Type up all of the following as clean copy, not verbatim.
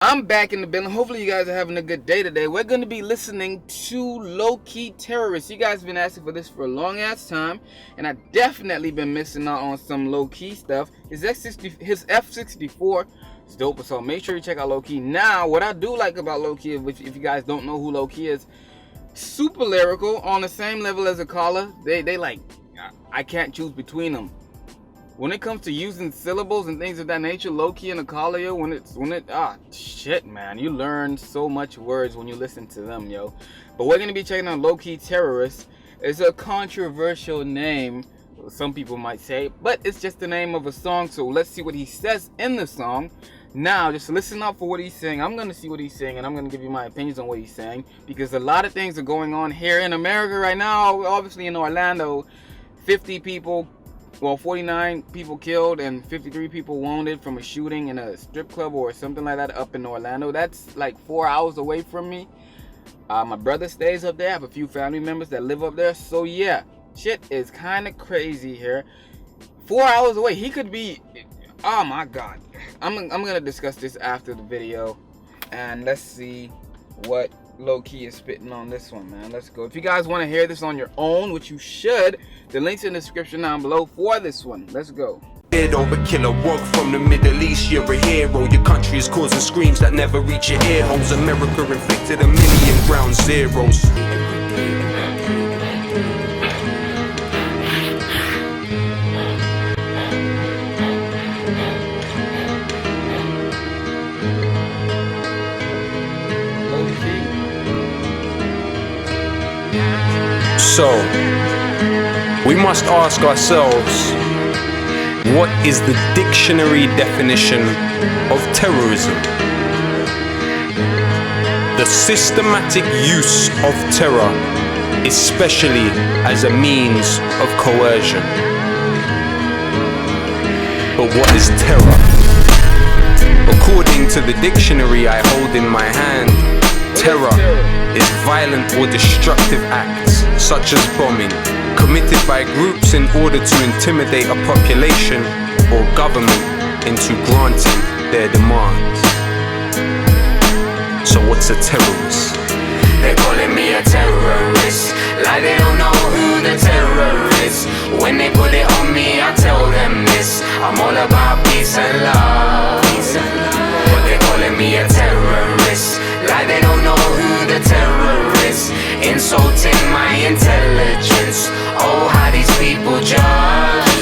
I'm back in the building. Hopefully you guys are having a good day today. We're going to be listening to Lowkey Terrorist. You guys have been asking for this for a long ass time, and I definitely been missing out on some Lowkey stuff. His F64 is dope, so make sure you check out Lowkey. Now, what I do like about Lowkey, if you guys don't know who Lowkey is, super lyrical, on the same level as Akala. They like, I can't choose between them. When it comes to using syllables and things of that nature, Lowkey and Akala, yo, shit, man, you learn so much words when you listen to them, yo. But we're gonna be checking out Lowkey Terrorist. It's a controversial name, some people might say, but it's just the name of a song. So let's see what he says in the song. Now, just listen up for what he's saying. I'm gonna see what he's saying, and I'm gonna give you my opinions on what he's saying, because a lot of things are going on here in America right now. Obviously in Orlando, 49 people killed and 53 people wounded from a shooting in a strip club or something like that up in Orlando. That's like 4 hours away from me. My brother stays up there. I have a few family members that live up there. So yeah, shit is kind of crazy here. 4 hours away. He could be, oh my god. I'm gonna discuss this after the video, and let's see what Lowkey is spitting on this one, man. Let's go. If you guys want to hear this on your own, which you should, the link's in the description down below for this one. Let's go. Over killer work from the Middle East, you're a hero. Your country is causing screams that never reach your ear holes. America inflicted 1,000,000 ground zeros. So, we must ask ourselves, what is the dictionary definition of terrorism? The systematic use of terror, especially as a means of coercion. But what is terror? According to the dictionary I hold in my hand, terror is violent or destructive acts, such as bombing, committed by groups in order to intimidate a population or government into granting their demands. So what's a terrorist? They're calling me a terrorist, like they don't know who the terror is. When they put it on me, I tell them this: I'm all about peace and love. But they're calling me a terrorist, like they don't know who the terror is. Insulting my intelligence. Oh, how these people judge.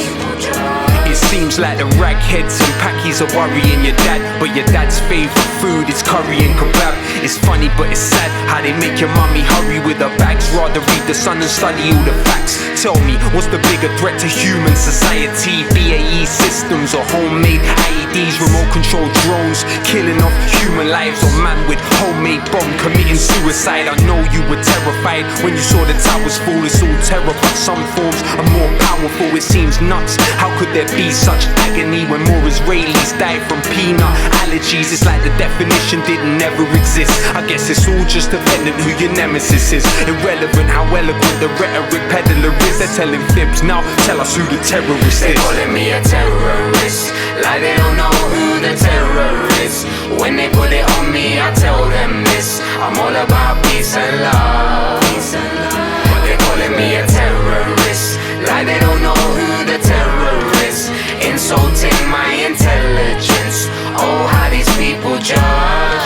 It seems like the ragheads and packies are worrying your dad, but your dad's favourite food is curry and kebab. It's funny but it's sad how they make your mummy hurry with her bags, rather read the Sun and study all the facts. Tell me, what's the bigger threat to human society? BAE systems or homemade IEDs, remote control drones killing off human lives, or man with homemade bomb committing suicide? I know you were terrified when you saw the towers fall. It's all terror, but some forms are more powerful. It seems nuts. How could there be such agony when more Israelis die from peanut allergies? It's like the definition didn't ever exist. I guess it's all just dependent who your nemesis is. Irrelevant how eloquent the rhetoric peddler is. They're telling fibs, now tell us who the terrorist is. They're calling me a terrorist, like they don't know who the terror is. When they put it on me, I tell them this: I'm all about peace and love. But they're calling me a terrorist, like they don't know who the terror is. Insulting my intelligence. Oh, how these people judge.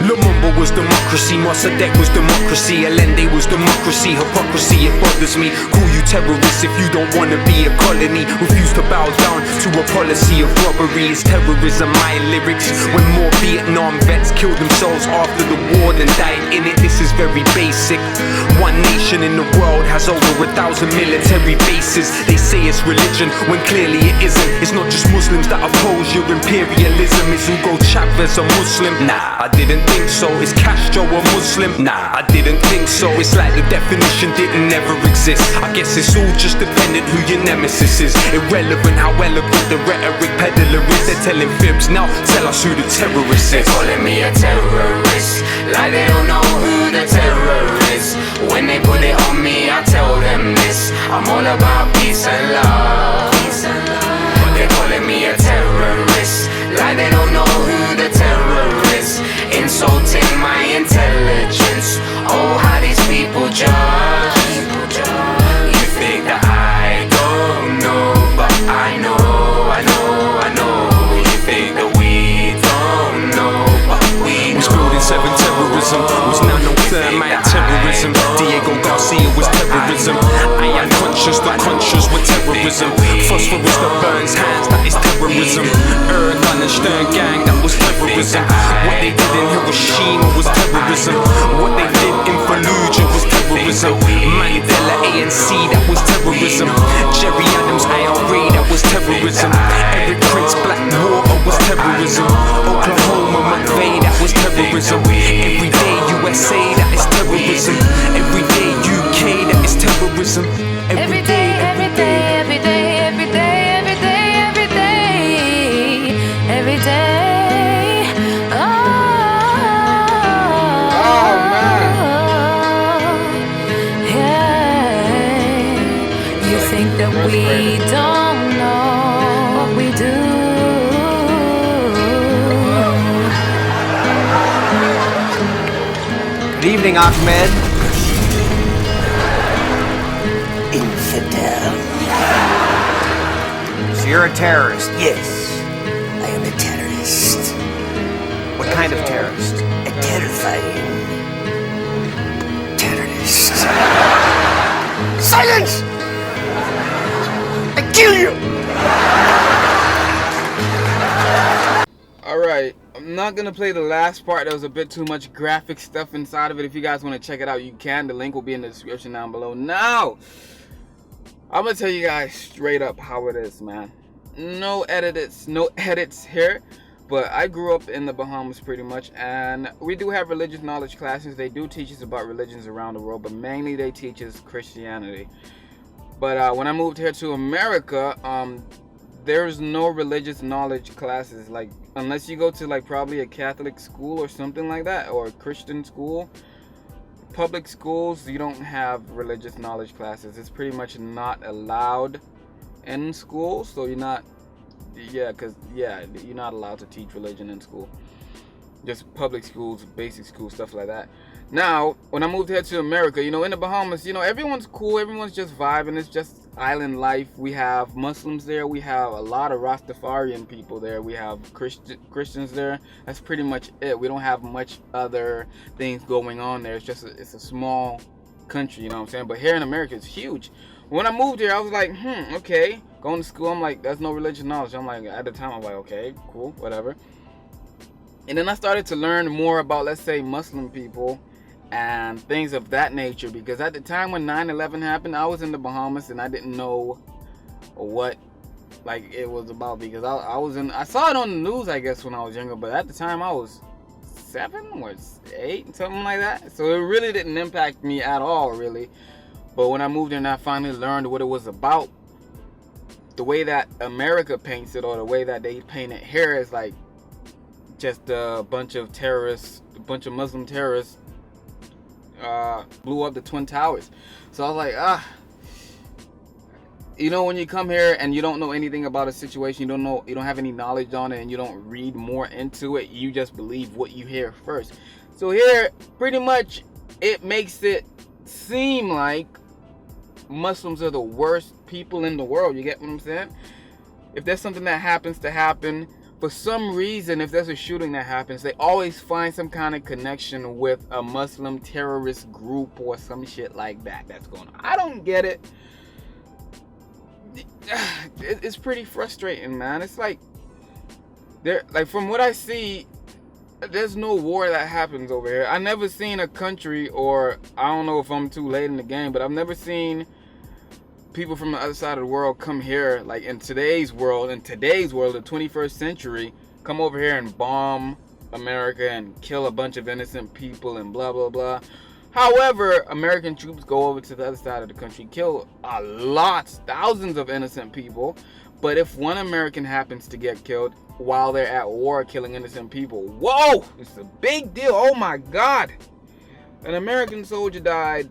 Lumumba was democracy, Mossadegh was democracy, Allende was democracy. Hypocrisy, it bothers me. Call you terrorists if you don't wanna be a colony. Refuse to bow down to a policy of robbery. Is terrorism my lyrics? When more Vietnam vets killed themselves after the war than died in it. This is very basic. One nation in the world has over 1,000 military bases. They say it's religion when clearly it isn't. It's not just Muslims that oppose your imperialism. Is Hugo Chavez a Muslim? Nah, I didn't think so. Is Castro a Muslim? Nah, I didn't think so. It's like the definition didn't ever exist. I guess it's all just dependent who your nemesis is. Irrelevant how eloquent the rhetoric peddler is. They're telling fibs, now tell us who the terrorist is. They're calling me a terrorist, like they don't know who the terror is. When they put it on me, I tell them this: I'm all about peace and love. But they're calling me a terrorist, like they don't know who the terrorism. Was now no thermite terrorism. Diego Garcia was terrorism. I am conscious, the conscious were terrorism. Phosphorus that burns hands, that is terrorism. Erdogan and Stern gang, that was terrorism. What they did in Hiroshima was terrorism. What they did in Fallujah was terrorism. Mandela ANC, that was terrorism. Jerry Adams IRA, that was terrorism. Eric Prince Blackwater was terrorism. Oklahoma McVeigh, that was terrorism. Everyday USA, that is terrorism. Everyday UK, that is terrorism. Every day, every day, every day, every day, every day, every day, every day. Oh, man. yeah. You think that we don't know what we do? Good evening, Ahmed. Infidel. So you're a terrorist. Yes, I am a terrorist. What kind of terrorist? A terrifying terrorist. Silence! I kill you! Alright, I'm not gonna play the last part. There was a bit too much graphic stuff inside of it. If you guys want to check it out, you can. The link will be in the description down below. Now, I'm gonna tell you guys straight up how it is, man. No edits here. But I grew up in the Bahamas pretty much, and we do have religious knowledge classes. They do teach us about religions around the world, but mainly they teach us Christianity. But when I moved here to America, there's no religious knowledge classes, like unless you go to like probably a Catholic school or something like that, or a Christian school. Public schools, you don't have religious knowledge classes. It's pretty much not allowed in school, so you're not, you're not allowed to teach religion in school. Just public schools, basic schools, stuff like that. Now, when I moved here to America, in the Bahamas, everyone's cool, everyone's just vibing. It's just island life. We have Muslims there, we have a lot of Rastafarian people there, we have Christians there. That's pretty much it. We don't have much other things going on there. It's a small country, you know what I'm saying? But here in America, it's huge. When I moved here, I was like, okay. Going to school, I'm like, there's no religious knowledge. I'm like, at the time, I'm like, okay, cool, whatever. And then I started to learn more about, let's say, Muslim people and things of that nature, because at the time when 9/11 happened, I was in the Bahamas and I didn't know what it was about, because I saw it on the news, I guess, when I was younger, but at the time I was 7 or 8, something like that. So it really didn't impact me at all, really. But when I moved in, I finally learned what it was about. The way that America paints it, or the way that they paint it here, is like just a bunch of terrorists, a bunch of Muslim terrorists blew up the Twin Towers. So I was like, when you come here and you don't know anything about a situation, you don't have any knowledge on it, and you don't read more into it, you just believe what you hear first. So here, pretty much, it makes it seem like Muslims are the worst people in the world. You get what I'm saying? If there's something that happens to happen, for some reason, if there's a shooting that happens, they always find some kind of connection with a Muslim terrorist group or some shit like that that's going on. I don't get it. It's pretty frustrating, man. It's like from what I see, there's no war that happens over here. I never seen a country, or I don't know if I'm too late in the game, but I've never seen people from the other side of the world come here, like in today's world, the 21st century, come over here and bomb America and kill a bunch of innocent people and blah blah blah. However, American troops go over to the other side of the country, kill thousands of innocent people. But if one American happens to get killed while they're at war killing innocent people, whoa, it's a big deal. Oh my God, an American soldier died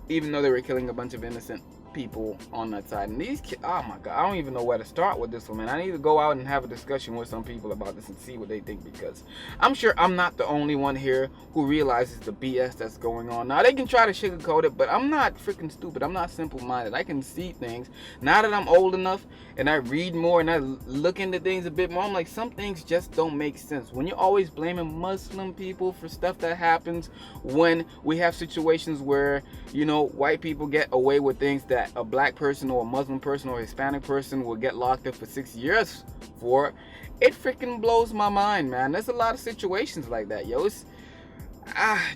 even though they were killing a bunch of innocent people on that side, and these kids, oh my god, I don't even know where to start with this one, man. I need to go out and have a discussion with some people about this and see what they think, because I'm sure I'm not the only one here who realizes the BS that's going on. Now they can try to sugarcoat it, but I'm not freaking stupid. I'm not simple-minded. I can see things now that I'm old enough and I read more and I look into things a bit more. I'm like, some things just don't make sense. When you're always blaming Muslim people for stuff that happens, when we have situations where, you know, white people get away with things that a black person or a Muslim person or a Hispanic person will get locked up for 6 years for, it freaking blows my mind, man. There's a lot of situations like that, yo. It's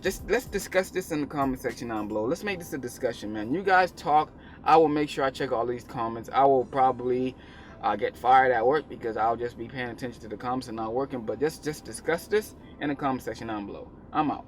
just let's discuss this in the comment section down below. Let's make this a discussion, man. You guys talk. I will make sure I check all these comments. I will probably get fired at work because I'll just be paying attention to the comments and not working. But just discuss this in the comment section down below. I'm out.